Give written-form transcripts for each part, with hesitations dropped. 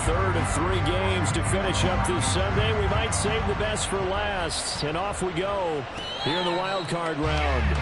third of 3 games to finish up this Sunday. We might save the best for last. And off we go here in the wild card round.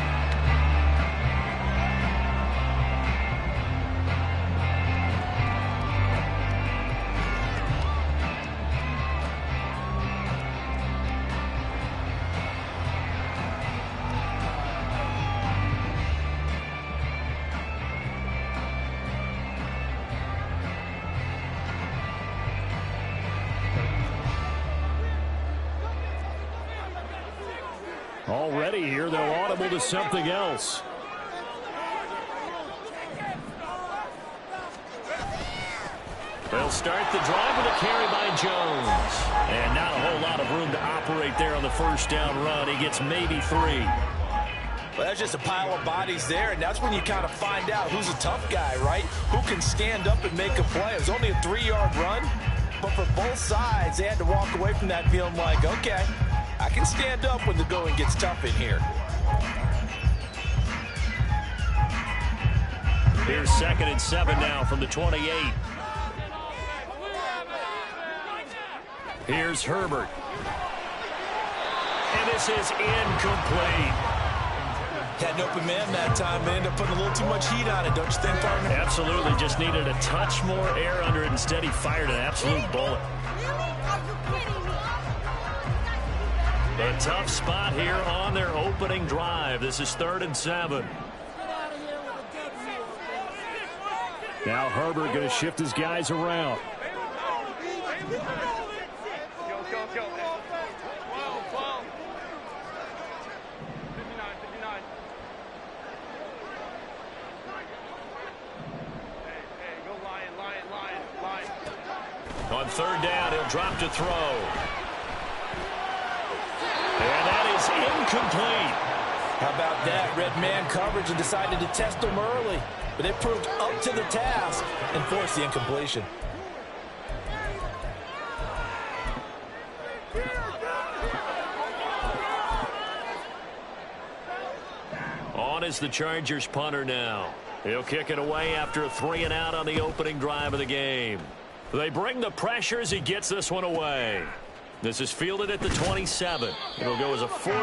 Already here, they're audible to something else. They'll start the drive with a carry by Jones. And not a whole lot of room to operate there on the first down run. He gets maybe 3. Well, that's just a pile of bodies there, and that's when you kind of find out who's a tough guy, right? Who can stand up and make a play. It was only a 3-yard run, but for both sides, they had to walk away from that feeling like, okay, I can stand up when the going gets tough in here. Here's 2nd and 7 now from the 28. Here's Herbert. And this is incomplete. Had an open man that time, but ended up putting a little too much heat on it, don't you think, partner? Absolutely. Just needed a touch more air under it. Instead, he fired an absolute bullet. A tough spot here on their opening drive. This is 3rd and 7. Now Herbert going to shift his guys around. On 3rd down, he'll drop to throw. And that is incomplete. How about that? Red man coverage and decided to test them early. But they proved up to the task and forced the incompletion. On is the Chargers punter now. He'll kick it away after a 3-and-out on the opening drive of the game. They bring the pressure as he gets this one away. This is fielded at the 27. It'll go as a 42,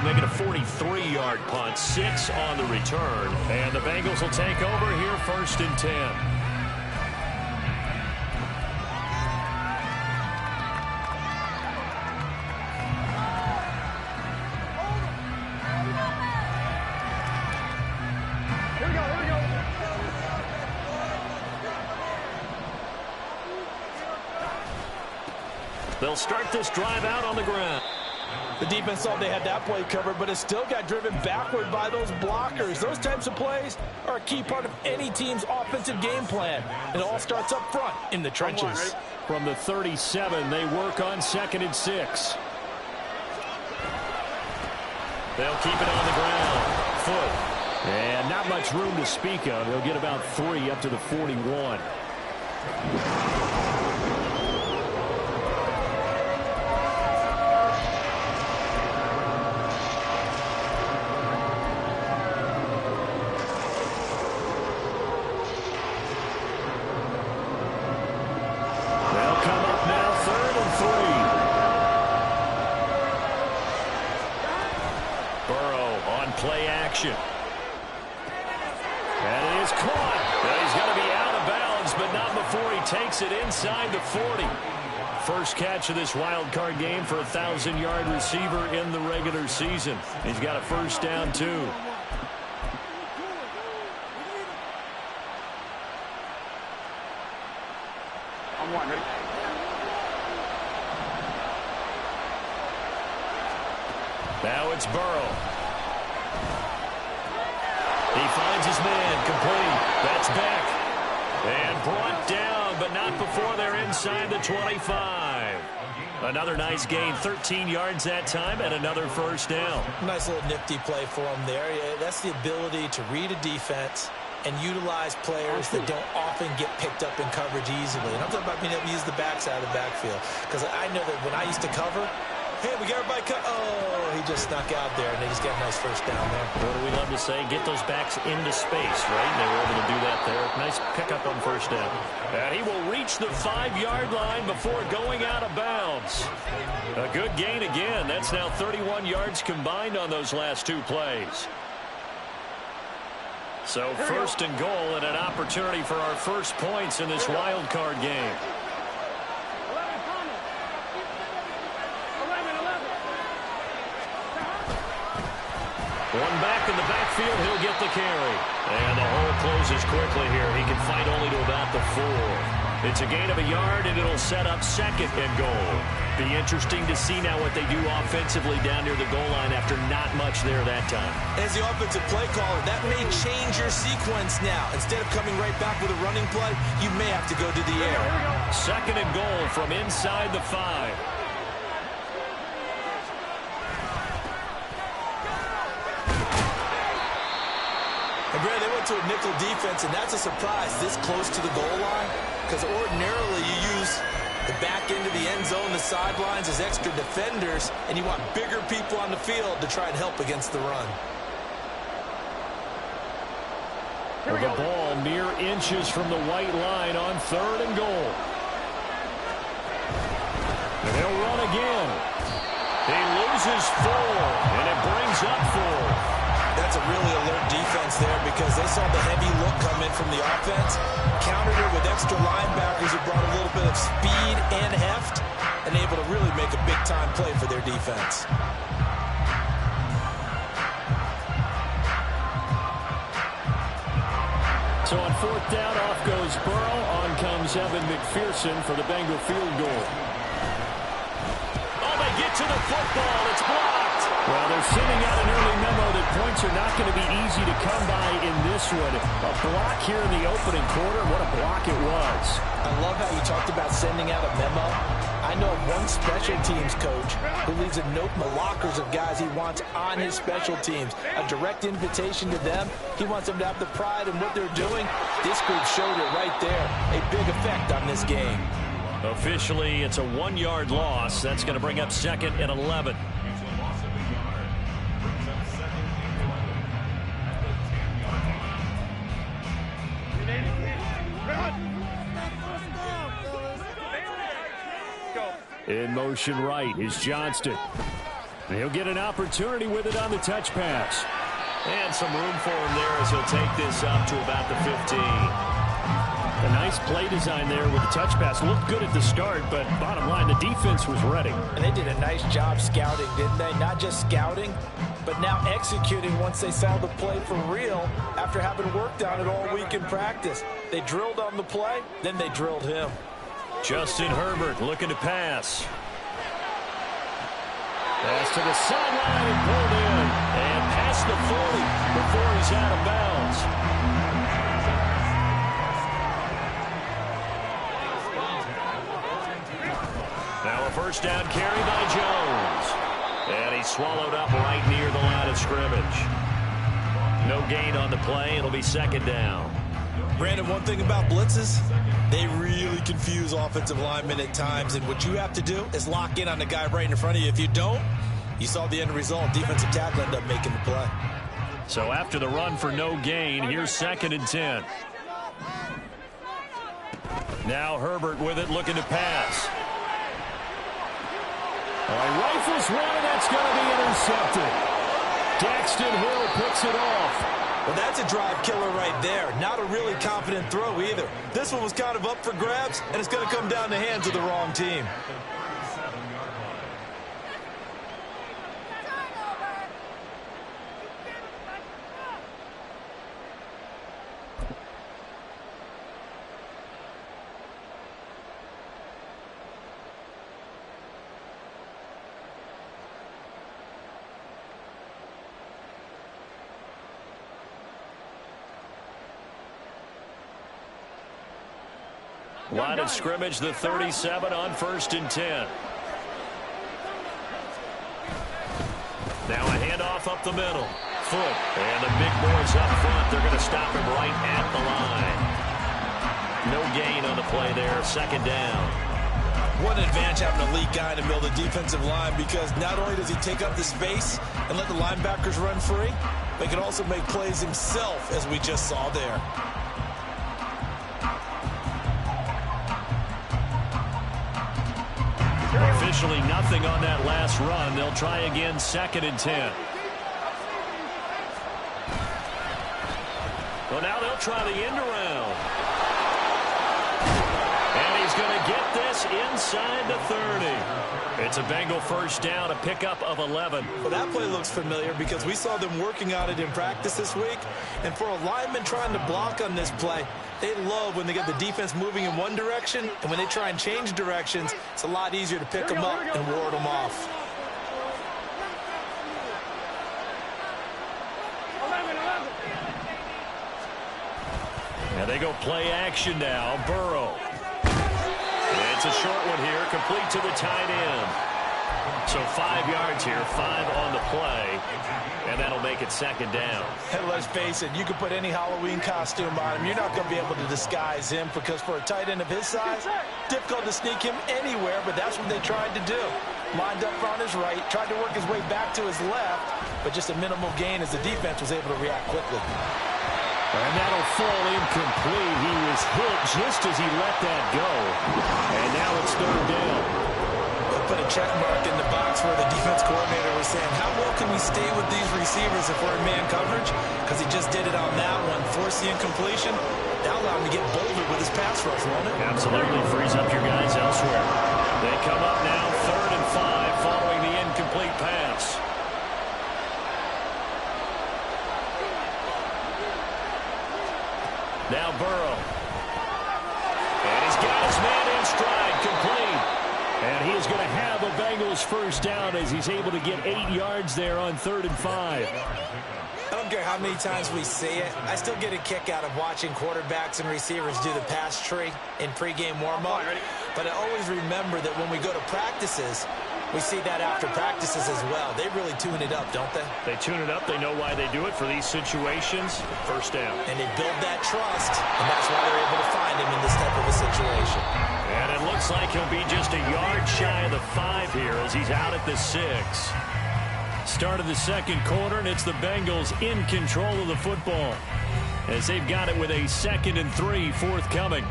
make it a 43-yard punt. 6 on the return. And the Bengals will take over here 1st and 10. They'll start this drive out on the ground. The defense thought they had that play covered, but it still got driven backward by those blockers. Those types of plays are a key part of any team's offensive game plan. It all starts up front in the trenches. From the 37, they work on 2nd and 6. They'll keep it on the ground. Foot. And not much room to speak of. They'll get about 3 up to the 41. Play action. And it is caught. Well, he's going to be out of bounds, but not before he takes it inside the 40. First catch of this wild card game for a 1,000-yard receiver in the regular season. He's got a first down, too. On 1, ready? Now it's Burrow. He finds his man, complete. That's Beck. And brought down, but not before they're inside the 25. Another nice gain, 13 yards that time, and another first down. Nice little nifty play for him there. That's the ability to read a defense and utilize players that don't often get picked up in coverage easily. And I'm talking about being able to use the backside of the backfield. Because I know that when I used to cover, Hey, we got everybody cut. Oh, he just snuck out there, and they just got a nice first down there. What do we love to say? Get those backs into space, right? They were able to do that there. Nice pickup on first down. And he will reach the 5-yard line before going out of bounds. A good gain again. That's now 31 yards combined on those last 2 plays. So first and goal and an opportunity for our first points in this wild card game. One back in the backfield, he'll get the carry. And the hole closes quickly here. He can fight only to about the 4. It's a gain of a yard, and it'll set up second and goal. Be interesting to see now what they do offensively down near the goal line after not much there that time. As the offensive play caller, that may change your sequence now. Instead of coming right back with a running play, you may have to go to the air. Second and goal from inside the 5. And Brad, they went to a nickel defense, and that's a surprise this close to the goal line, because ordinarily you use the back end of the end zone, the sidelines as extra defenders, and you want bigger people on the field to try and help against the run. The ball mere inches from the white line on third and goal. And they'll run again. He loses 4, and it brings up 4. That's a really alert defense there because they saw the heavy look come in from the offense, countered it with extra linebackers who brought a little bit of speed and heft, and able to really make a big-time play for their defense. So on fourth down, off goes Burrow. On comes Evan McPherson for the Bengal field goal. Oh, they get to the football. It's blocked. Well, they're sending out an early memo that points are not going to be easy to come by in this one. A block here in the opening quarter. What a block it was. I love how you talked about sending out a memo. I know of one special teams coach who leaves a note in the lockers of guys he wants on his special teams. A direct invitation to them. He wants them to have the pride in what they're doing. This group showed it right there. A big effect on this game. Officially, it's a 1-yard loss. That's going to bring up second and 11. In motion right is Johnston. He'll get an opportunity with it on the touch pass. And some room for him there as he'll take this up to about the 15. A nice play design there with the touch pass. Looked good at the start, but bottom line, the defense was ready. And they did a nice job scouting, didn't they? Not just scouting, but now executing once they saw the play for real after having worked on it all week in practice. They drilled on the play, then they drilled him. Justin Herbert looking to pass. Pass to the sideline and pulled in. And past the 40 before he's out of bounds. Now a first down carry by Jones. And he's swallowed up right near the line of scrimmage. No gain on the play. It'll be second down. Brandon, one thing about blitzes, they really confuse offensive linemen at times, and what you have to do is lock in on the guy right in front of you. If you don't, you saw the end result. Defensive tackle ended up making the play. So after the run for no gain, here's second and 10. Now Herbert with it, looking to pass. Rifles one, and that's going to be intercepted. Daxton Hill picks it off. Well, that's a drive killer right there. Not a really confident throw either. This one was kind of up for grabs, and it's going to come down the hands of the wrong team. Line of scrimmage, the 37 on first and 10. Now a handoff up the middle. Foot. And the big boys up front. They're going to stop him right at the line. No gain on the play there. Second down. What an advantage having an elite guy in the middle of the defensive line, because not only does he take up the space and let the linebackers run free, but he can also make plays himself, as we just saw there. Officially nothing on that last run. They'll try again, 2nd and 10. Well, now they'll try the end around. And he's going to get this inside the 30. It's a Bengal first down, a pickup of 11. Well, that play looks familiar because we saw them working on it in practice this week. And for a lineman trying to block on this play, they love when they get the defense moving in one direction, and when they try and change directions, it's a lot easier to pick them up and ward them off. And they go play action now. Burrow. It's a short one here, complete to the tight end. So 5 yards here, 5 on the play, and that'll make it 2nd down. And let's face it, you can put any Halloween costume on him. You're not going to be able to disguise him, because for a tight end of his size, difficult to sneak him anywhere, but that's what they tried to do. Lined up on his right, tried to work his way back to his left, but just a minimal gain as the defense was able to react quickly. And that'll fall incomplete. He was hit just as he let that go. And now it's 3rd down. They'll put a check mark in the box where the defense coordinator was saying, how well can we stay with these receivers if we're in man coverage? Because he just did it on that one, forced the incompletion. That allowed him to get bolder with his pass rush, won't it? Absolutely, frees up your guys elsewhere. They come up now, 3rd and 5, following the incomplete pass. Now Burrow. And he's got his man in stride, complete. And he is going to have a Bengals first down as he's able to get 8 yards there on 3rd and 5. I don't care how many times we see it. I still get a kick out of watching quarterbacks and receivers do the pass tree in pregame warm-up. But I always remember that when we go to practices, we see that after practices as well. They really tune it up, don't they? They tune it up. They know why they do it for these situations. First down. And they build that trust, and that's why they're able to find him in this type of a situation. And it looks like he'll be just a yard shy of the 5 here as he's out at the 6. Start of the 2nd quarter, and it's the Bengals in control of the football as they've got it with a 2nd and 3 forthcoming.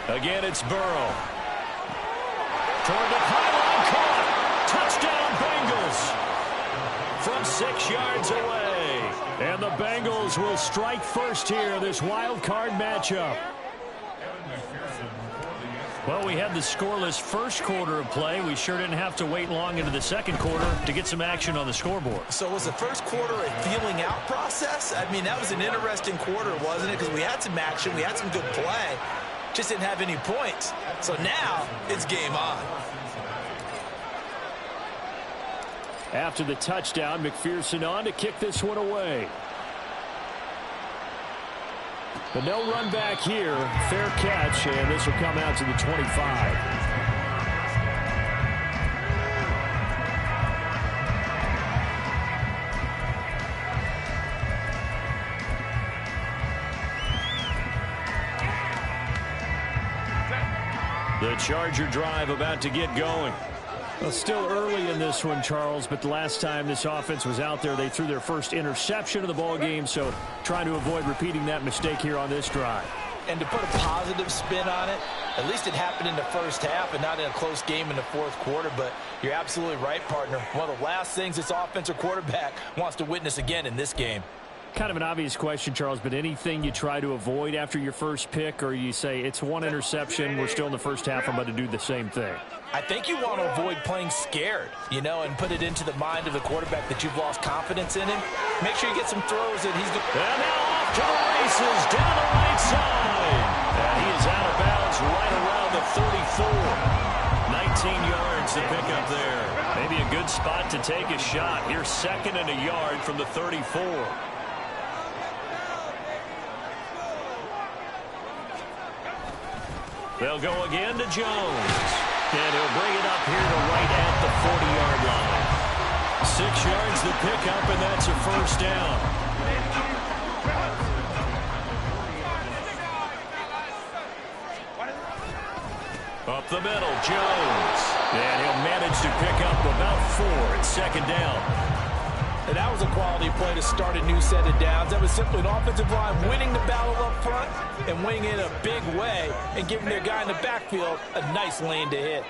Again, it's Burrow. Toward the pylon, caught. Touchdown, Bengals. From 6 yards away. And the Bengals will strike first here, this wild card matchup. Well, we had the scoreless first quarter of play. We sure didn't have to wait long into the 2nd quarter to get some action on the scoreboard. So was the first quarter a feeling out process? I mean, that was an interesting quarter, wasn't it? Because we had some action, we had some good play. Just didn't have any points. So now it's game on. After the touchdown, McPherson on to kick this one away. But no run back here. Fair catch, and this will come out to the 25. The Charger drive about to get going. Well, still early in this one, Charles, but the last time this offense was out there, they threw their first interception of the ball game, so trying to avoid repeating that mistake here on this drive. And to put a positive spin on it, at least it happened in the first half and not in a close game in the 4th quarter, but you're absolutely right, partner. One of the last things this offensive quarterback wants to witness again in this game. Kind of an obvious question, Charles, but anything you try to avoid after your first pick, or you say it's one interception, we're still in the first half, I'm about to do the same thing? I think you want to avoid playing scared, you know, and put it into the mind of the quarterback that you've lost confidence in him. Make sure you get some throws that he's going to... And now off to the races, down the right side. And he is out of bounds right around the 34. 19 yards to pick up there. Maybe a good spot to take a shot. Here's 2nd and a yard from the 34. They'll go again to Jones. And he'll bring it up here to right at the 40-yard line. 6 yards the pickup, and that's a first down. Up the middle, Jones. And he'll manage to pick up about 4 at second down. And that was a quality play to start a new set of downs. That was simply an offensive line winning the battle up front and winning it in a big way and giving their guy in the backfield a nice lane to hit.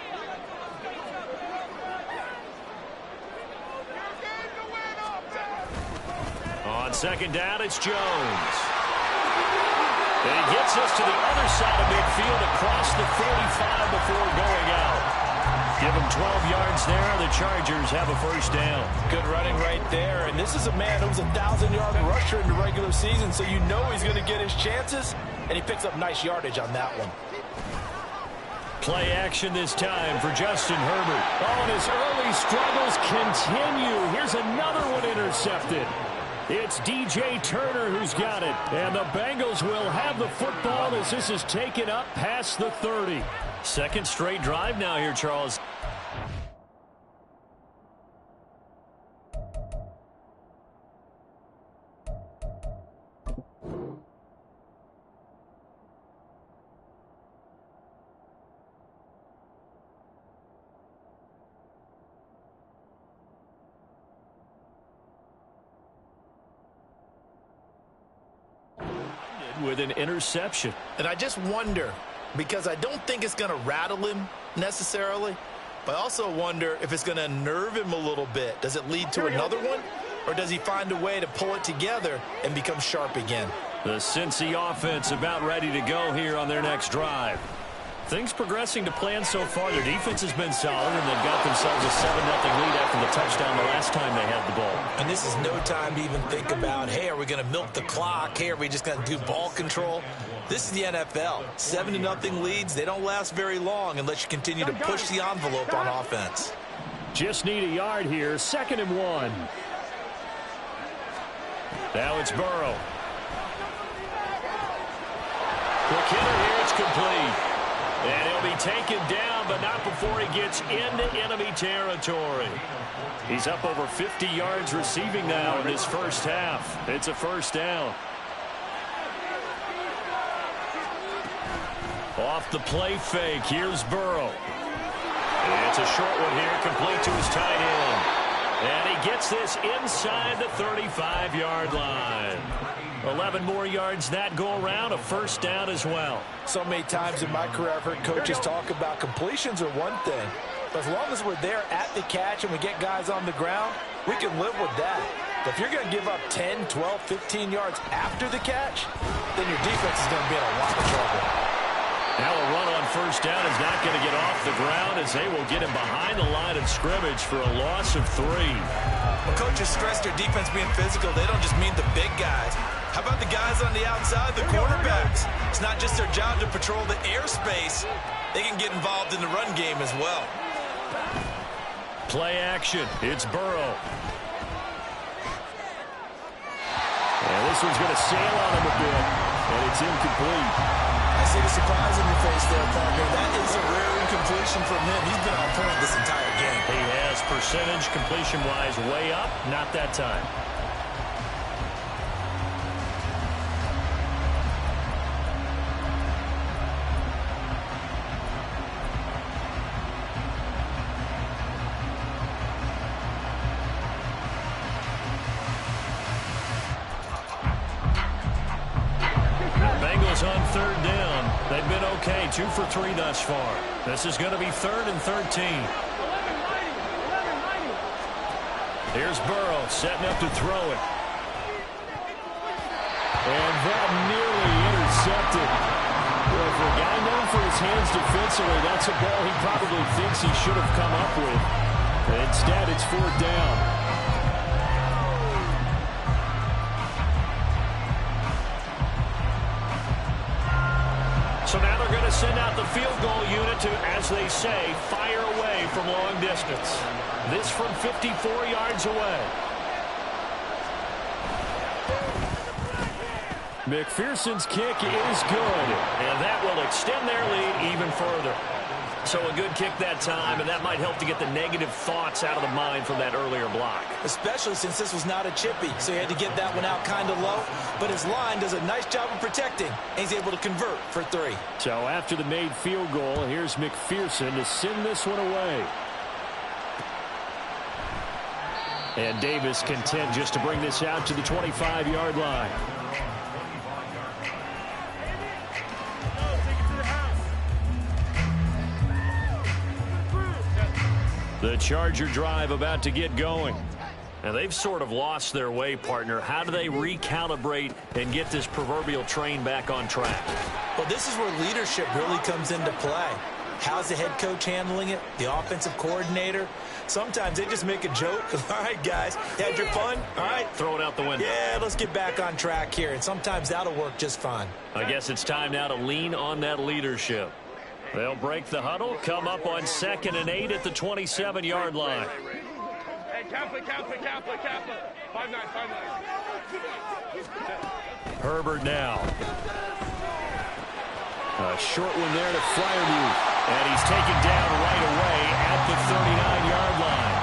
On second down, it's Jones. And he gets us to the other side of midfield across the 45 before going out. Give him 12 yards there. The Chargers have a first down. Good running right there. And this is a man who was a 1,000-yard rusher in the regular season, so you know he's going to get his chances. And he picks up nice yardage on that one. Play action this time for Justin Herbert. Oh, and his early struggles continue. Here's another one intercepted. It's DJ Turner who's got it. And the Bengals will have the football as this is taken up past the 30. Second straight drive now here, Charles. With an interception. And I just wonder, because I don't think it's going to rattle him necessarily, but I also wonder if it's going to unnerve him a little bit. Does it lead to another one, or does he find a way to pull it together and become sharp again? The Cincy offense about ready to go here on their next drive. Things progressing to plan so far. Their defense has been solid, and they've got themselves a 7-0 lead after the touchdown the last time they had the ball. And this is no time to even think about, hey, are we going to milk the clock? Hey, are we just going to do ball control? This is the NFL. 7-0 leads, they don't last very long unless you continue to push the envelope on offense. Just need a yard here. 2nd and 1. Now it's Burrow. Quick hitter here. It's complete. And he'll be taken down, but not before he gets into enemy territory. He's up over 50 yards receiving now in his first half. It's a first down. Off the play fake, here's Burrow. It's a short one here, complete to his tight end. And he gets this inside the 35-yard line. 11 more yards that go around, a first down as well. So many times in my career I've heard coaches talk about completions are one thing, but as long as we're there at the catch and we get guys on the ground, we can live with that. But if you're going to give up 10, 12, 15 yards after the catch, then your defense is going to be in a lot of trouble. Now a run on first down is not going to get off the ground as they will get him behind the line of scrimmage for a loss of 3. When coaches stress their defense being physical, they don't just mean the big guys. How about the guys on the outside, the quarterbacks? It's not just their job to patrol the airspace. They can get involved in the run game as well. Play action. It's Burrow. And this one's going to sail on him a bit, and it's incomplete. I see the surprise in your face there, partner. That is a rare incompletion from him. He's been on point this entire game. He has percentage completion-wise way up, not that time. On 3rd down. They've been okay, 2 for 3 thus far. This is going to be 3rd and 13. Here's Burrow setting up to throw it. And that nearly intercepted. Well, for a guy known for his hands defensively, that's a ball he probably thinks he should have come up with. Instead, it's 4th down. So now they're going to send out the field goal unit to, as they say, fire away from long distance. This from 54 yards away. McPherson's kick is good, and that will extend their lead even further. So a good kick that time, and that might help to get the negative thoughts out of the mind from that earlier block. Especially since this was not a chippy, so he had to get that one out kind of low. But his line does a nice job of protecting, and he's able to convert for 3. So after the made field goal, here's McPherson to send this one away. And Davis content just to bring this out to the 25-yard line. The Charger drive about to get going. Now, they've sort of lost their way, partner. How do they recalibrate and get this proverbial train back on track? Well, this is where leadership really comes into play. How's the head coach handling it? The offensive coordinator? Sometimes they just make a joke. All right, guys, you had your fun? All right. Throw it out the window. Yeah, let's get back on track here. And sometimes that'll work just fine. I guess it's time now to lean on that leadership. They'll break the huddle, come up on 2nd and 8 at the 27-yard line. Hey, Kaplan. 5-9. Herbert now. A short one there to Freiermuth. And he's taken down right away at the 39-yard line.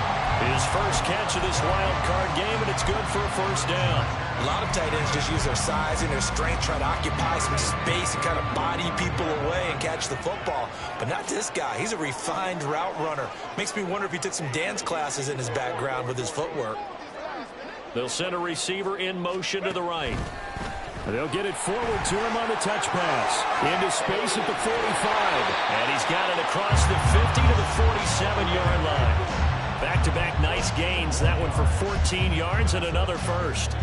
His first catch of this wild card game, and it's good for a first down. A lot of tight ends just use their size and their strength, try to occupy some space and kind of body people away and catch the football. But not this guy. He's a refined route runner. Makes me wonder if he took some dance classes in his background with his footwork. They'll send a receiver in motion to the right. They'll get it forward to him on the touch pass. Into space at the 45. And he's got it across the 50 to the 47-yard line. Back-to-back nice gains. That one for 14 yards and another first.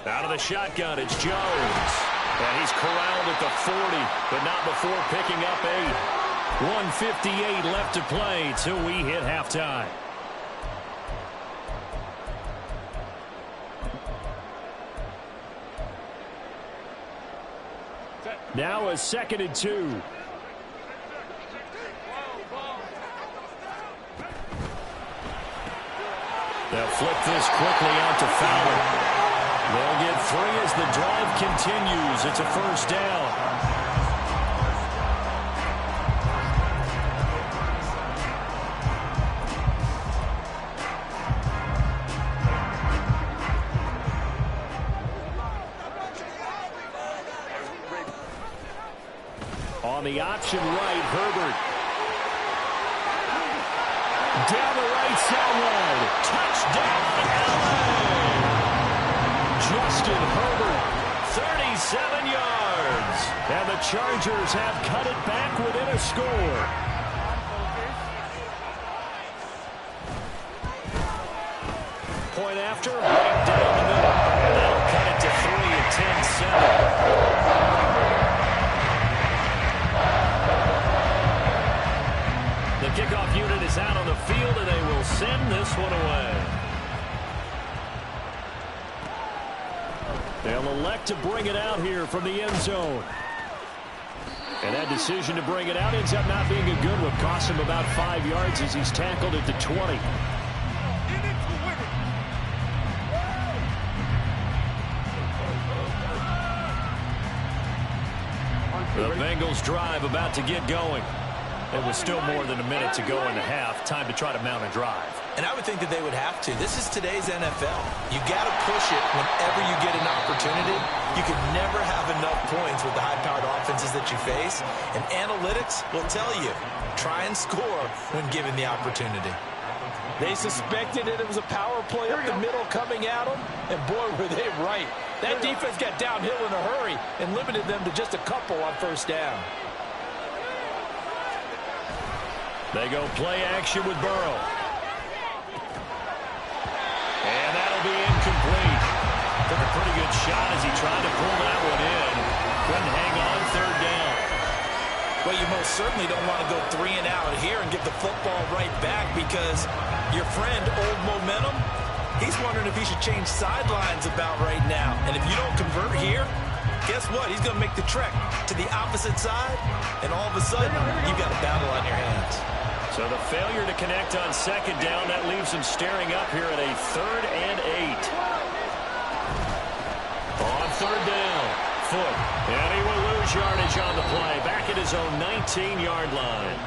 Out of the shotgun, it's Jones. And he's corralled at the 40, but not before picking up 8. 1:58 left to play till we hit halftime. Now a 2nd and 2. They'll flip this quickly out to Fowler. They'll get 3 as the drive continues. It's a first down. On the option right, Herbert. Down the right sideline. Touchdown, LA! Justin Herbert, 37 yards. And the Chargers have cut it back within a score. Point after, right down the middle. And that'll cut it to 3 at 10-7. The kickoff unit is out on the field, and they will send this one away. They'll elect to bring it out here from the end zone. And that decision to bring it out ends up not being a good one. Cost him about 5 yards as he's tackled at the 20. The Bengals drive about to get going. It was still more than a minute to go in the half. Time to try to mount a drive. And I would think that they would have to. This is today's NFL. You got to push it whenever you get an opportunity. You can never have enough points with the high-powered offenses that you face. And analytics will tell you, try and score when given the opportunity. They suspected it was a power play up the middle coming at them. And boy, were they right. That defense got downhill in a hurry and limited them to just a couple on first down. They go play action with Burrow. And that'll be incomplete. Took a pretty good shot as he tried to pull that one in. Couldn't hang on, third down. Well, you most certainly don't want to go 3 and out here and give the football right back because your friend, Old Momentum, he's wondering if he should change sidelines about right now. And if you don't convert here, guess what? He's going to make the trek to the opposite side, and all of a sudden, you've got a battle on your hands. So the failure to connect on second down, that leaves him staring up here at a 3rd and 8. On 3rd down, Foot. And he will lose yardage on the play. Back at his own 19-yard line.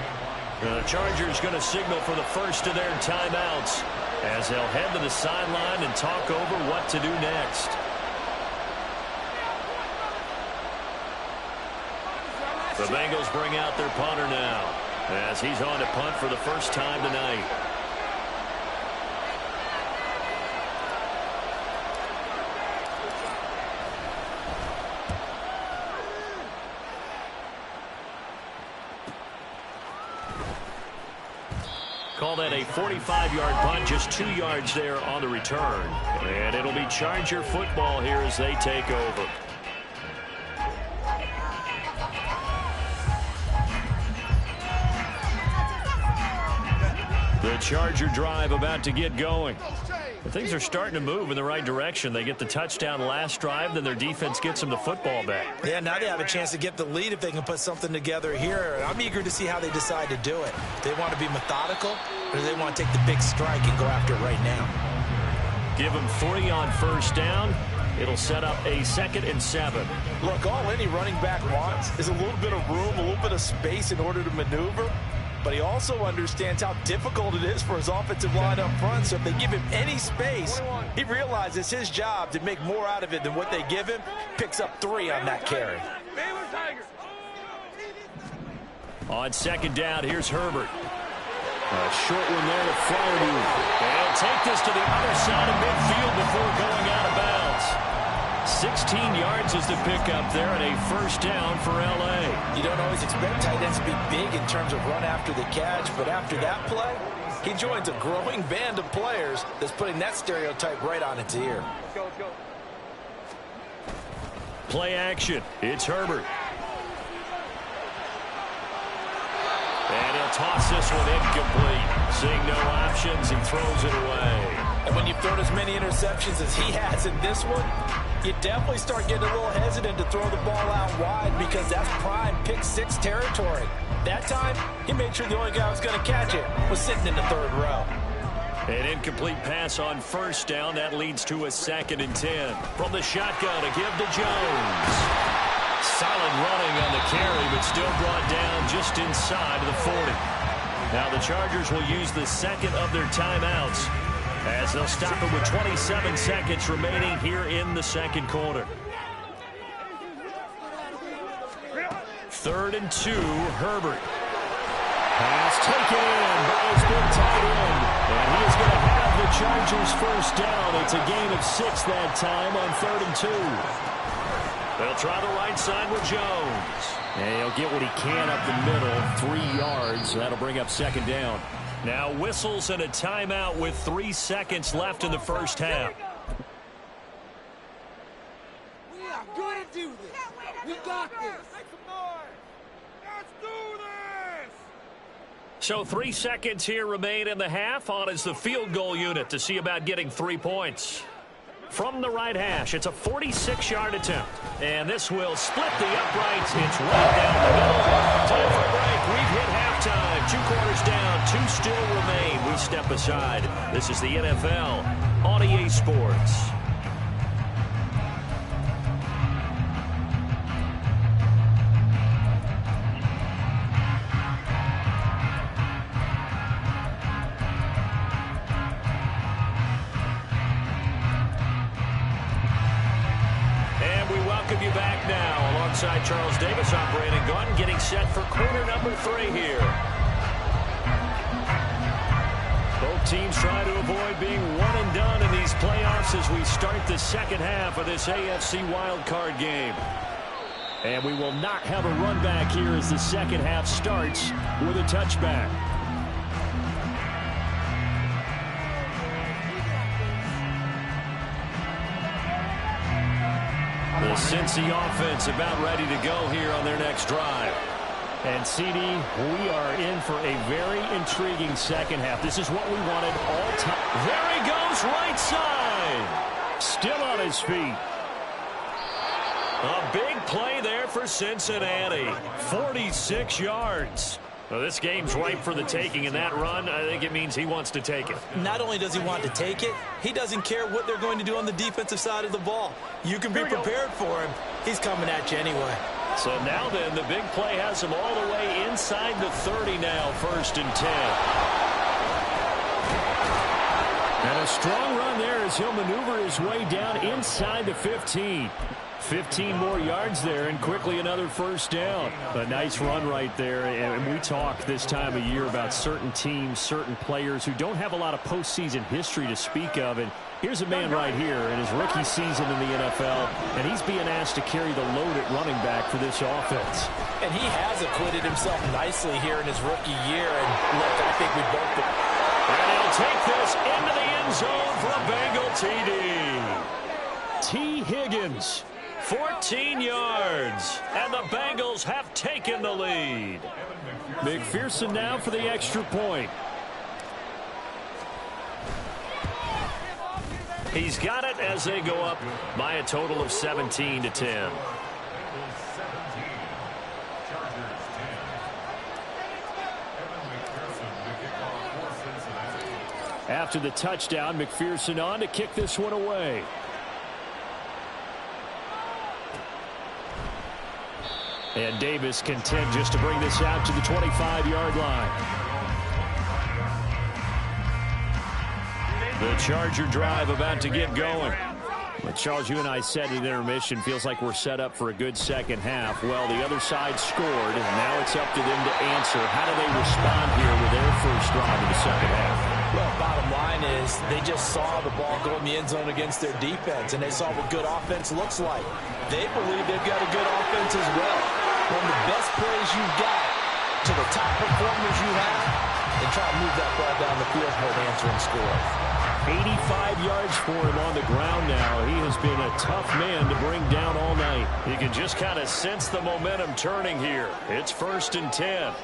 The Chargers going to signal for the first of their timeouts as they'll head to the sideline and talk over what to do next. The Bengals bring out their punter now as he's on to punt for the first time tonight. Call that a 45-yard punt, just 2 yards there on the return. And it'll be Charger football here as they take over. The Charger drive about to get going. But things are starting to move in the right direction. They get the touchdown last drive, then their defense gets them the football back. Yeah, now they have a chance to get the lead if they can put something together here. I'm eager to see how they decide to do it. Do they want to be methodical, or do they want to take the big strike and go after it right now? Give them 3 on first down. It'll set up a 2nd and 7. Look, all any running back wants is a little bit of room, a little bit of space in order to maneuver. But he also understands how difficult it is for his offensive line up front. So if they give him any space, he realizes his job to make more out of it than what they give him. Picks up 3 on that carry. On second down, here's Herbert. A short one there to Flaherty. And take this to the other side of midfield before going out of bounds. 16 yards is the pickup there and a first down for L.A. You don't always expect tight ends to be big in terms of run after the catch, but after that play, he joins a growing band of players that's putting that stereotype right on its ear. Let's go. Play action. It's Herbert. And he'll toss this one incomplete. Seeing no options, he throws it away. And when you've thrown as many interceptions as he has in this one, you definitely start getting a little hesitant to throw the ball out wide because that's prime pick-6 territory. That time, he made sure the only guy who was going to catch it was sitting in the 3rd row. An incomplete pass on first down. That leads to a 2nd and 10. From the shotgun, a give to Jones. Solid running on the carry, but still brought down just inside of the 40. Now the Chargers will use the 2nd of their timeouts as they'll stop it with 27 seconds remaining here in the 2nd quarter. 3rd and 2, Herbert. Pass taken in by his big tight end. And he is going to have the Chargers first down. It's a gain of 6 that time on 3rd and 2. They'll try the right side with Jones. And he'll get what he can up the middle, 3 yards. That'll bring up 2nd down. Now whistles and a timeout with 3 seconds left in the first half. We are going to do this. We got this. Let's do this! So 3 seconds here remain in the half. On is the field goal unit to see about getting 3 points. From the right hash, it's a 46-yard attempt. And this will split the uprights. It's right down the middle. Time for a break. We've hit halftime. 2 quarters down, 2 still remain. We step aside. This is the NFL on EA Sports. You back now alongside Charles Davis. I'm Brandon Gaudin getting set for quarter number 3 here. Both teams try to avoid being one and done in these playoffs as we start the 2nd half of this AFC wildcard game. And we will not have a run back here as the 2nd half starts with a touchback. The Cincy offense about ready to go here on their next drive. And, CD, we are in for a very intriguing 2nd half. This is what we wanted all time. There he goes, right side. Still on his feet. A big play there for Cincinnati. 46 yards. Well, this game's ripe for the taking, and that run, I think it means he wants to take it. Not only does he want to take it, he doesn't care what they're going to do on the defensive side of the ball. You can be prepared for him. He's coming at you anyway. So now then, the big play has him all the way inside the 30 now, 1st and 10. And a strong run there as he'll maneuver his way down inside the 15. 15 more yards there, and quickly another 1st down. A nice run right there, and we talk this time of year about certain teams, certain players who don't have a lot of postseason history to speak of, and here's a man right here in his rookie season in the NFL, and he's being asked to carry the load at running back for this offense. And he has acquitted himself nicely here in his rookie year, and look, I think we both... And he'll take this into the end zone for a Bengal TD. T. Higgins. 14 yards, and the Bengals have taken the lead. McPherson now for the extra point. He's got it as they go up by a total of 17-10. After the touchdown, McPherson on to kick this one away. And Davis content just to bring this out to the 25-yard line. The Charger drive about to get going. But Charles, you and I said at intermission, feels like we're set up for a good second half. Well, the other side scored, and now it's up to them to answer. How do they respond here with their first drive of the second half? Well, bottom line is they just saw the ball go in the end zone against their defense, and they saw what good offense looks like. They believe they've got a good offense as well. One of the best plays you've got to the top performers you have, and try to move that ball down the field for an answering score. 85 yards for him on the ground now. He has been a tough man to bring down all night. You can just kind of sense the momentum turning here. It's 1st and 10.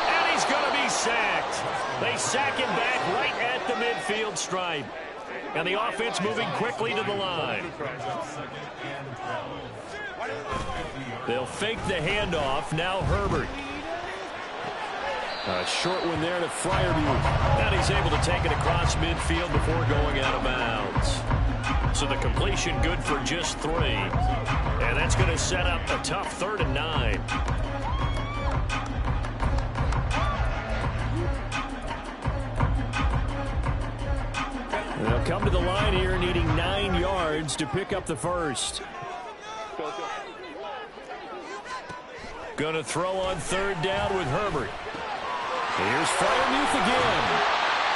And he's going to be sacked. They sack him back right at the midfield stripe. And the offense moving quickly to the line. They'll fake the handoff. Now Herbert. A short one there to Fryermuth. And he's able to take it across midfield before going out of bounds. So the completion good for just 3. And that's going to set up a tough 3rd and 9. They'll come to the line here needing 9 yards to pick up the first. Going to throw on 3rd down with Herbert. Here's Fryermuth again.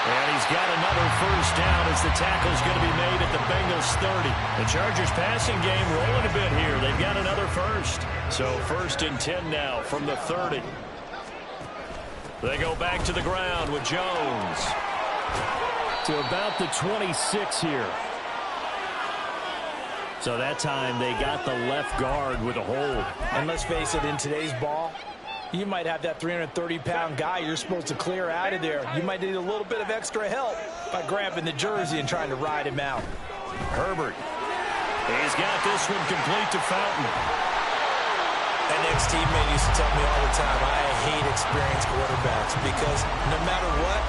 And he's got another first down as the tackle's going to be made at the Bengals 30. The Chargers passing game rolling a bit here. They've got another first. So 1st and 10 now from the 30. They go back to the ground with Jones. To about the 26 here. So that time they got the left guard with a hold. And let's face it, in today's ball, you might have that 330-pound guy you're supposed to clear out of there. You might need a little bit of extra help by grabbing the jersey and trying to ride him out. Herbert. He's got this one complete to Fountain. An ex-teammate used to tell me all the time, I hate experienced quarterbacks because no matter what,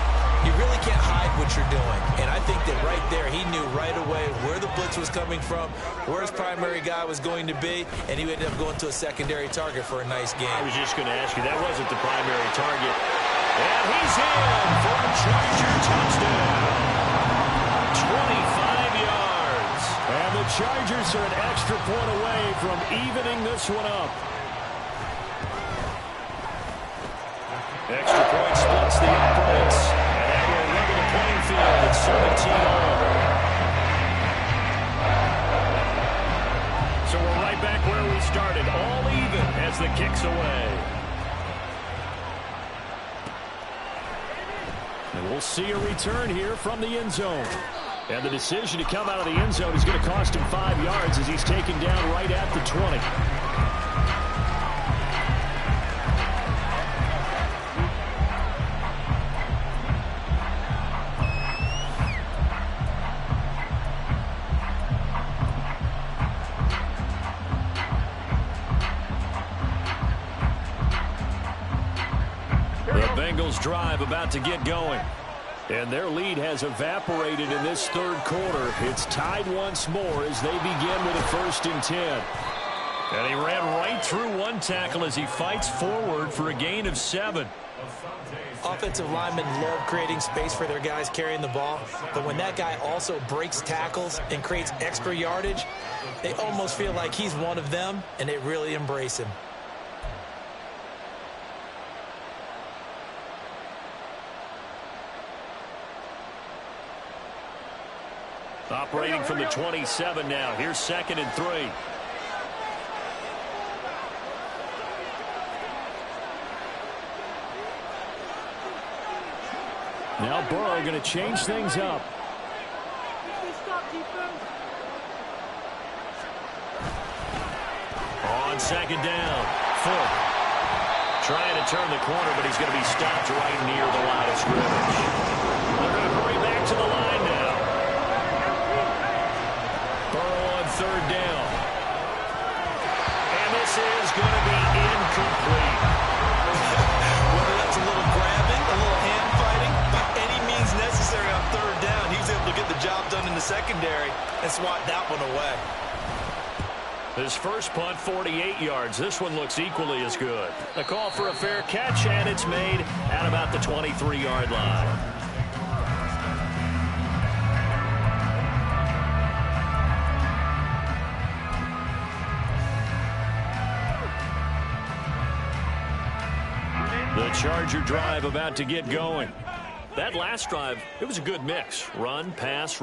you really can't hide what you're doing. And I think that right there, he knew right away where the blitz was coming from, where his primary guy was going to be, and he ended up going to a secondary target for a nice game. I was just going to ask you, that wasn't the primary target. And he's in for a Charger touchdown. 25 yards. And the Chargers are an extra point away from evening this one up. Extra point splits the uprights. And that will level the playing field at 17 all. So we're right back where we started, all even as the kick's away. And we'll see a return here from the end zone. And the decision to come out of the end zone is going to cost him 5 yards as he's taken down right at the 20. Bengals drive about to get going. And their lead has evaporated in this third quarter. It's tied once more as they begin with a 1st and 10. And he ran right through one tackle as he fights forward for a gain of 7. Offensive linemen love creating space for their guys carrying the ball, but when that guy also breaks tackles and creates extra yardage, they almost feel like he's one of them, and they really embrace him. Operating from the 27 now. Here's 2nd and 3. Now Burrow going to change things up. On 2nd down. Fourth. Trying to turn the corner, but he's going to be stopped right near the line of scrimmage. They're going to hurry back to the line now. Burrow on 3rd down. And this is going to be incomplete. Whether that's a little grabbing, a little hand fighting, by any means necessary on 3rd down, he was able to get the job done in the secondary and swat that one away. His first punt, 48 yards. This one looks equally as good. A call for a fair catch, and it's made at about the 23-yard line. The Charger drive about to get going. That last drive, it was a good mix. Run, pass,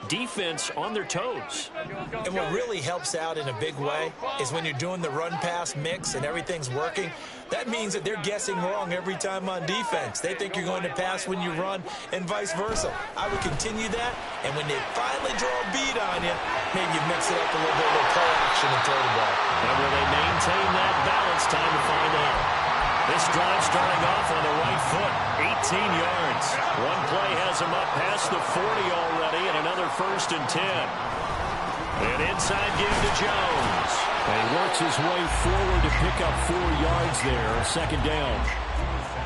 defense on their toes. And what really helps out in a big way is when you're doing the run-pass mix and everything's working, that means that they're guessing wrong every time on defense. They think you're going to pass when you run and vice versa. I would continue that, and when they finally draw a beat on you, maybe you mix it up a little bit with play action and throw the ball. And will they maintain that balance? Time to find out. This drive starting off on the right foot, 18 yards. One play has him up past the 40 already, and another 1st and 10. An inside give to Jones. And he works his way forward to pick up 4 yards there, 2nd down.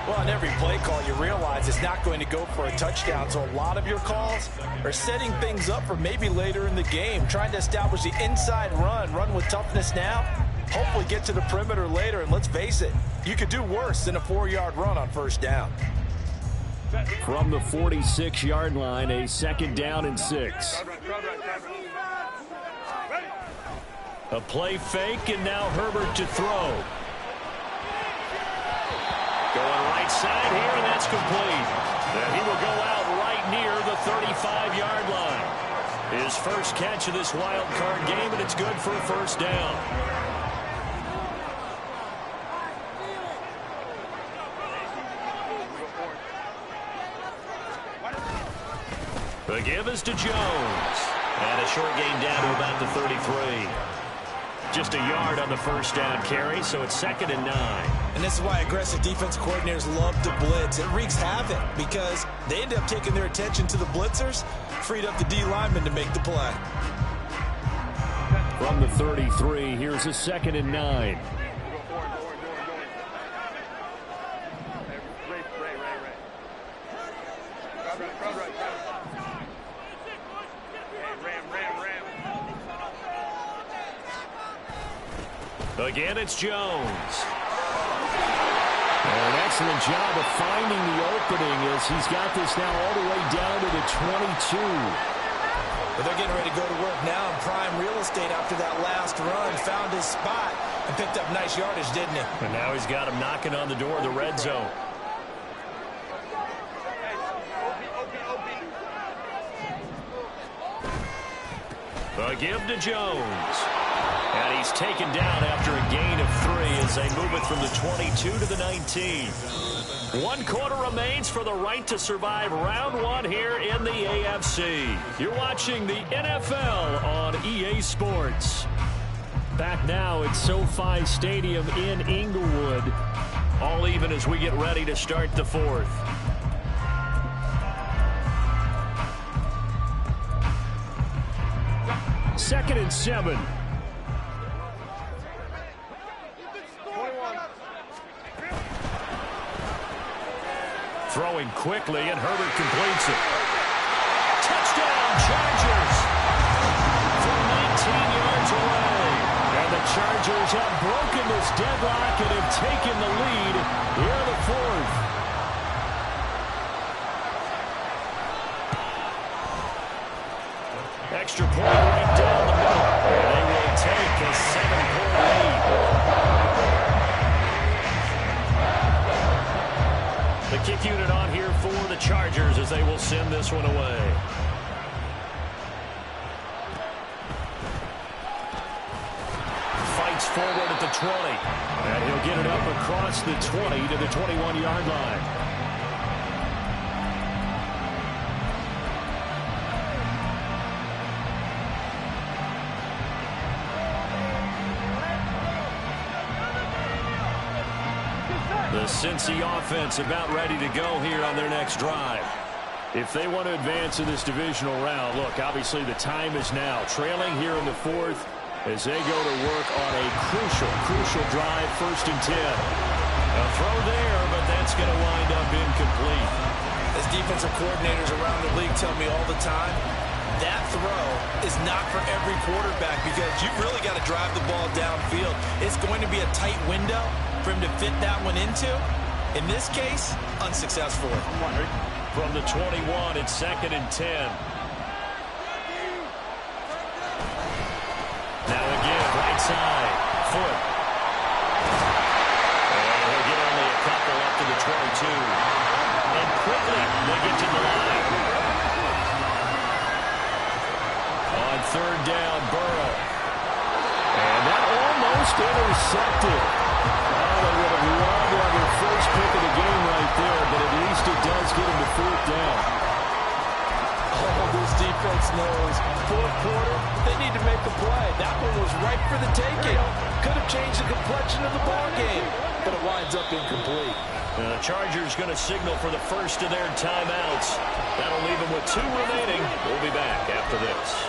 Well, on every play call, you realize it's not going to go for a touchdown, so a lot of your calls are setting things up for maybe later in the game, trying to establish the inside run with toughness now, hopefully get to the perimeter later, and let's face it, you could do worse than a 4-yard run on 1st down. From the 46-yard line, a 2nd down and 6. A play fake, and now Herbert to throw. Going right side here, and that's complete. And he will go out right near the 35-yard line. His first catch of this wild card game, and it's good for a 1st down. The give is to Jones. And a short gain down to about the 33. Just a yard on the 1st down carry, so it's 2nd and 9. And this is why aggressive defense coordinators love to blitz. It wreaks havoc because they end up taking their attention to the blitzers, freed up the D lineman to make the play. From the 33, here's a 2nd and 9. Again, it's Jones. And an excellent job of finding the opening as he's got this now all the way down to the 22. But they're getting ready to go to work now in prime real estate after that last run. Found his spot and picked up nice yardage, didn't he? And now he's got him knocking on the door of the red zone. A give to Jones. And he's taken down after a gain of 3 as they move it from the 22 to the 19. 1 quarter remains for the right to survive round 1 here in the AFC. You're watching the NFL on EA Sports. Back now at SoFi Stadium in Inglewood. All even as we get ready to start the 4th. Second and 7. Throwing quickly, and Herbert completes it. Touchdown, Chargers! From 19 yards away. And the Chargers have broken this deadlock and have taken the lead here in the fourth. Extra point right down the middle. They will take a 7-point lead. The kick unit on here for the Chargers as they will send this one away. Fights forward at the 20. And he'll get it up across the 20 to the 21-yard line. The Cincy offense about ready to go here on their next drive. If they want to advance in this divisional round, look, obviously the time is now. Trailing here in the fourth as they go to work on a crucial drive, 1st and 10. A throw there, but that's going to wind up incomplete. As defensive coordinators around the league tell me all the time, that throw is not for every quarterback because you've really got to drive the ball downfield. It's going to be a tight window for him to fit that one into. In this case, unsuccessful. From the 21, it's 2nd and 10. Now again, right side, foot. And he'll get only a couple up to the 22. And quickly, they get to the line. On 3rd down, Burrow. And that almost intercepted. Oh, they would have loved to have their first pick of the game right there, but at least it does get them to 4th down. Oh, this defense knows. 4th quarter, they need to make a play. That one was ripe for the taking. Could have changed the complexion of the ball game, but it winds up incomplete. The Chargers going to signal for the first of their timeouts. That'll leave them with 2 remaining. We'll be back after this.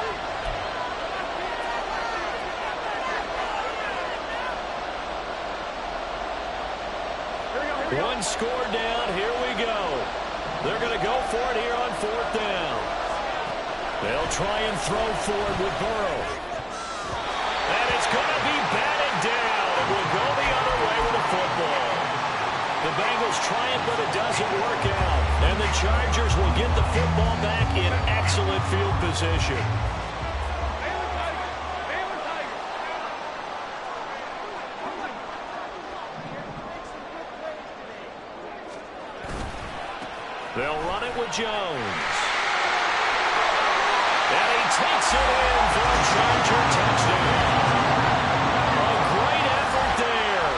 One score down. Here we go. They're going to go for it here on 4th down. They'll try and throw for it with Burrow. And it's going to be batted down. It will go the other way with the football. The Bengals try it, but it doesn't work out. And the Chargers will get the football back in excellent field position. They'll run it with Jones. And he takes it in for a Charger touchdown. A great effort there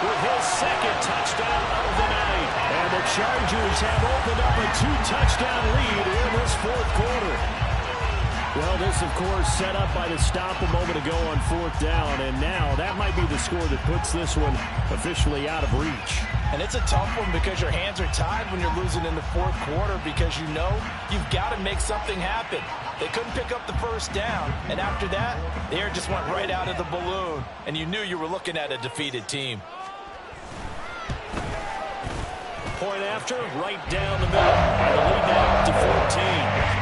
with his 2nd touchdown of the night. And the Chargers have opened up a 2-touchdown lead in this 4th quarter. Well, this, of course, set up by the stop a moment ago on 4th down. And now that might be the score that puts this one officially out of reach. And it's a tough one because your hands are tied when you're losing in the 4th quarter because you know you've got to make something happen. They couldn't pick up the 1st down, and after that, the air just went right out of the balloon, and you knew you were looking at a defeated team. Point after, right down the middle, and the lead now up to 14.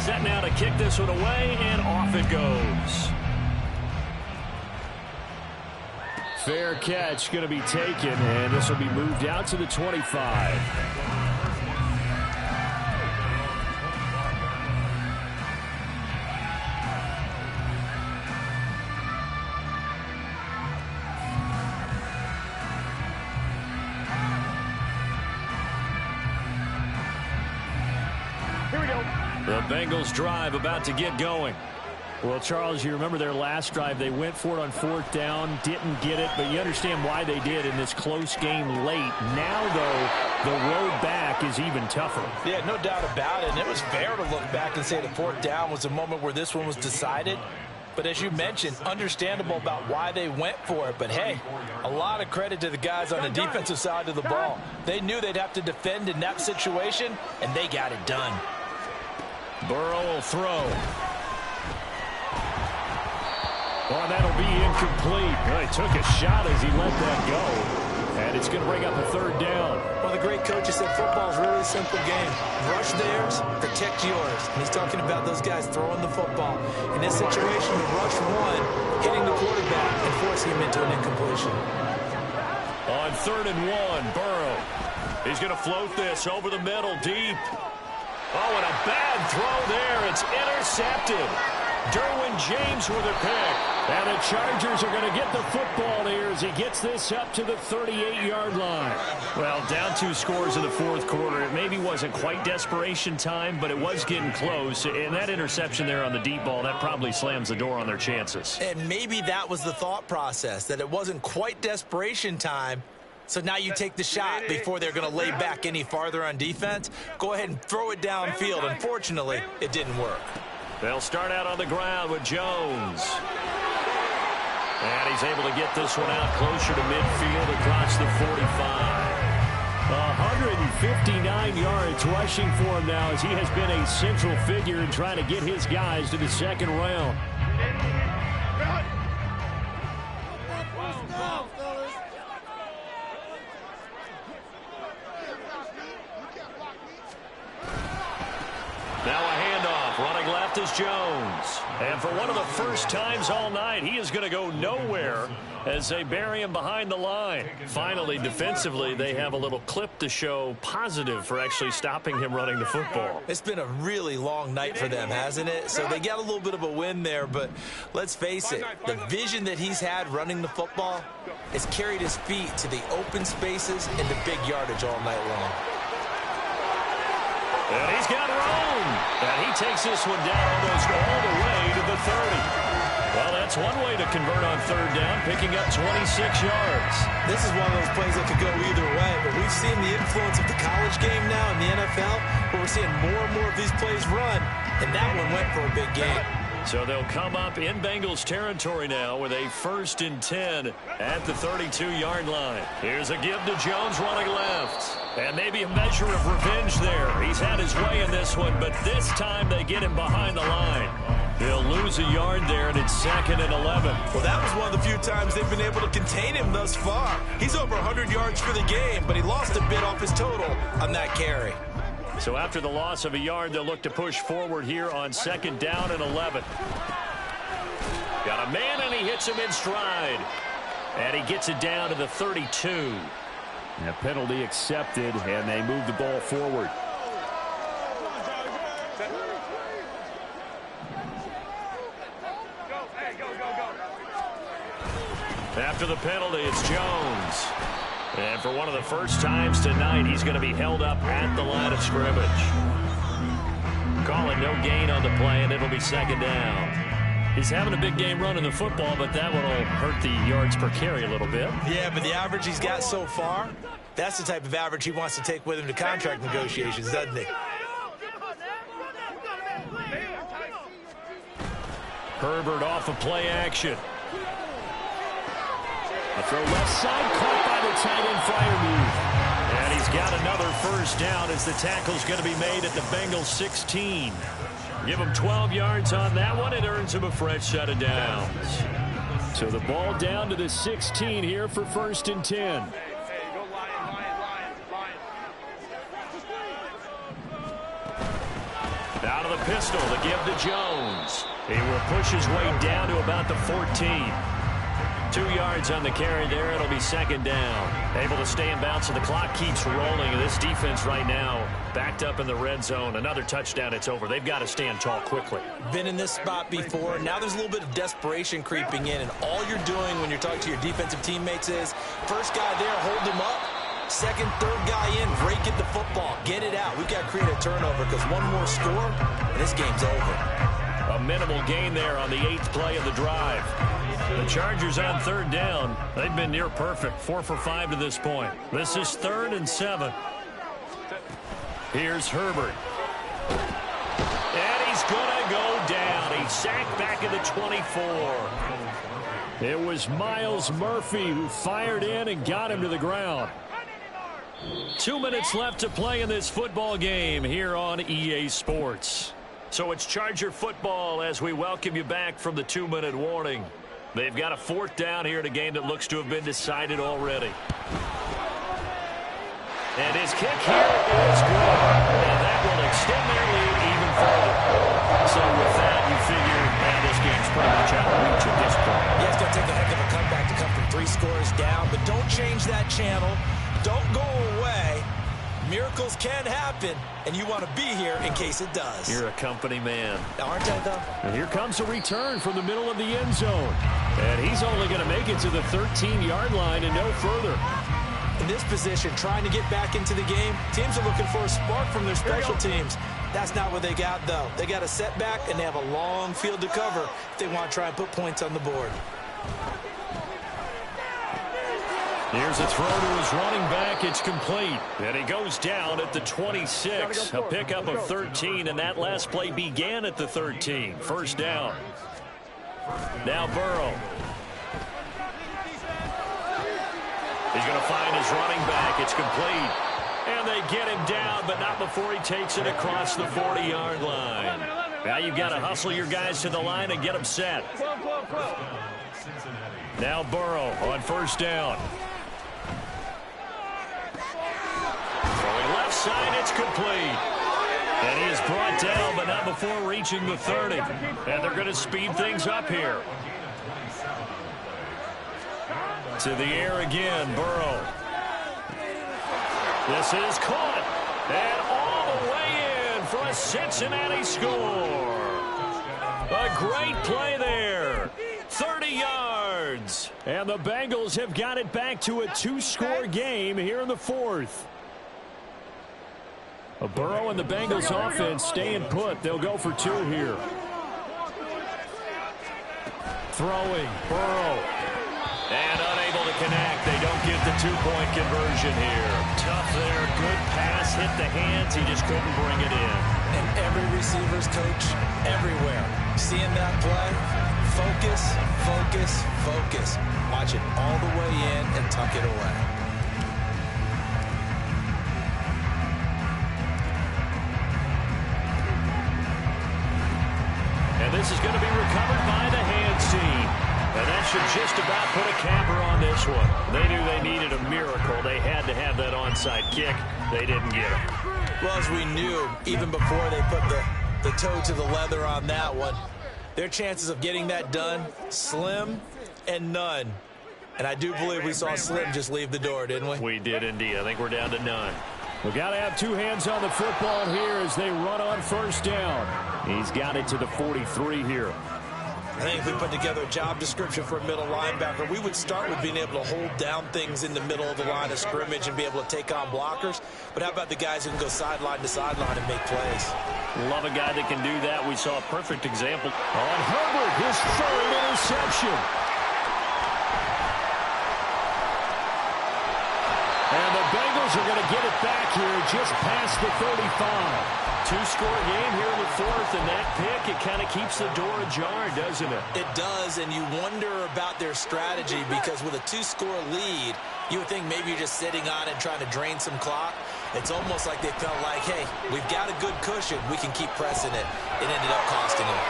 Set now to kick this one away, and off it goes. Fair catch going to be taken, and this will be moved out to the 25. The Bengals drive about to get going. Well, Charles, you remember their last drive. They went for it on 4th down, didn't get it, but you understand why they did in this close game late. Now, though, the road back is even tougher. Yeah, no doubt about it. And it was fair to look back and say the 4th down was a moment where this one was decided. But as you mentioned, understandable about why they went for it. But, hey, a lot of credit to the guys on the defensive side of the ball. They knew they'd have to defend in that situation, and they got it done. Burrow will throw. Oh, that'll be incomplete. He took a shot as he let that go. And it's going to bring up a third down. One of the great coaches said football is really a simple game. Rush theirs, protect yours. And he's talking about those guys throwing the football. In this situation, the rush one, hitting the quarterback and forcing him into an incompletion. On 3rd and 1, Burrow. He's going to float this over the middle, deep. Oh, and a bad throw there. It's intercepted. Derwin James with a pick. And the Chargers are going to get the football here as he gets this up to the 38-yard line. Well, down 2 scores in the 4th quarter. It maybe wasn't quite desperation time, but it was getting close. And that interception there on the deep ball, that probably slams the door on their chances. And maybe that was the thought process, that it wasn't quite desperation time. So now you take the shot before they're going to lay back any farther on defense. Go ahead and throw it downfield. Unfortunately, it didn't work. They'll start out on the ground with Jones. And he's able to get this one out closer to midfield across the 45. 159 yards rushing for him now as he has been a central figure in trying to get his guys to the second round. Now a handoff. Running left is Jones. And for one of the first times all night, he is going to go nowhere as they bury him behind the line. Finally, defensively, they have a little clip to show positive for actually stopping him running the football. It's been a really long night for them, hasn't it? So they got a little bit of a win there, but let's face it, the vision that he's had running the football has carried his feet to the open spaces and the big yardage all night long. And he's got room. And he takes this one down almost all the way to the 30. Well, that's one way to convert on 3rd down, picking up 26 yards. This is one of those plays that could go either way, but we've seen the influence of the college game now in the NFL, where we're seeing more and more of these plays run, and that one went for a big gain. So they'll come up in Bengals territory now with a 1st and 10 at the 32-yard line. Here's a give to Jones running left. And maybe a measure of revenge there. He's had his way in this one, but this time they get him behind the line. He'll lose a yard there, and it's 2nd and 11. Well, that was one of the few times they've been able to contain him thus far. He's over 100 yards for the game, but he lost a bit off his total on that carry. So after the loss of a yard, they'll look to push forward here on 2nd down and 11. Got a man, and he hits him in stride. And he gets it down to the 32. A penalty accepted, and they move the ball forward. After the penalty, it's Jones. And for one of the first times tonight, he's going to be held up at the line of scrimmage. Calling no gain on the play, and it'll be 2nd down. He's having a big game running the football, but that one will hurt the yards per carry a little bit. Yeah, but the average he's got so far, that's the type of average he wants to take with him to contract negotiations, doesn't he? Herbert off of play action. A throw left side, caught by the tight end flyer move. And he's got another 1st down as the tackle's going to be made at the Bengals 16. Give him 12 yards on that one. It earns him a fresh set of downs. So the ball down to the 16 here for 1st and 10. Out of the pistol, the give to Jones. He will push his way down to about the 14. 2 yards on the carry there. It'll be 2nd down. Able to stay in bounds, and the clock keeps rolling. And this defense right now backed up in the red zone. Another touchdown, it's over. They've got to stand tall quickly. Been in this spot before. Now there's a little bit of desperation creeping in, and all you're doing when you're talking to your defensive teammates is first guy there, hold him up. Second, third guy in, break it the football. Get it out. We've got to create a turnover because one more score, and this game's over. A minimal gain there on the 8th play of the drive. The Chargers on 3rd down. They've been near perfect. 4 for 5 to this point. This is 3rd and 7. Here's Herbert. And he's going to go down. He's sacked back at the 24. It was Miles Murphy who fired in and got him to the ground. 2 minutes left to play in this football game here on EA Sports. So it's Charger football as we welcome you back from the 2-minute warning. They've got a 4th down here in a game that looks to have been decided already. And his kick here is good. And that will extend their lead even further. So with that, you figure, man, this game's pretty much out of reach at this point. Yeah, it's going to take a heck of a comeback to come from 3 scores down. But don't change that channel. Don't go away. Miracles can happen, and you want to be here in case it does. You're a company man. Aren't I, though? And here comes a return from the middle of the end zone. And he's only going to make it to the 13-yard line and no further. In this position, trying to get back into the game, teams are looking for a spark from their special teams. That's not what they got, though. They got a setback, and they have a long field to cover if they want to try and put points on the board. Here's a throw to his running back. It's complete. And he goes down at the 26. A pickup of 13, and that last play began at the 13. 1st down. Now Burrow. He's going to find his running back. It's complete. And they get him down, but not before he takes it across the 40-yard line. Now you've got to hustle your guys to the line and get them set. Now Burrow on 1st down. Left side, it's complete. And he is brought down, but not before reaching the 30. And they're going to speed things up here. To the air again, Burrow. This is caught. And all the way in for a Cincinnati score. A great play there. 30 yards. And the Bengals have got it back to a 2-score game here in the 4th. Burrow and the Bengals offense staying put. They'll go for 2 here. Throwing, Burrow. And unable to connect. They don't get the 2-point conversion here. Tough there. Good pass. Hit the hands. He just couldn't bring it in. And every receiver's coach everywhere. Seeing that play, focus, focus, focus. Watch it all the way in and tuck it away. And this is going to be recovered by the hands team. And that should just about put a capper on this one. They knew they needed a miracle. They had to have that onside kick. They didn't get it. Well, as we knew, even before they put the toe to the leather on that one, their chances of getting that done, slim and none. And I do believe we saw Slim just leave the door, didn't we? We did indeed. I think we're down to none. We've got to have 2 hands on the football here as they run on 1st down. He's got it to the 43 here. I think if we put together a job description for a middle linebacker, we would start with being able to hold down things in the middle of the line of scrimmage and be able to take on blockers. But how about the guys who can go sideline to sideline and make plays? Love a guy that can do that. We saw a perfect example. On Herbert, his 3rd interception. And the Bengals are going to get it back here just past the 35. 2-score game here in the 4th, and that pick, it kind of keeps the door ajar, doesn't it? It does, and you wonder about their strategy because with a 2-score lead, you would think maybe you're just sitting on it trying to drain some clock. It's almost like they felt like, hey, we've got a good cushion. We can keep pressing it. It ended up costing them.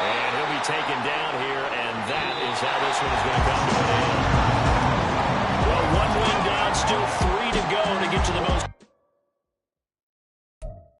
And he'll be taken down here, and that is how this one is going to come to an end. Well, 1 wing down, still 3 to go to get to the most.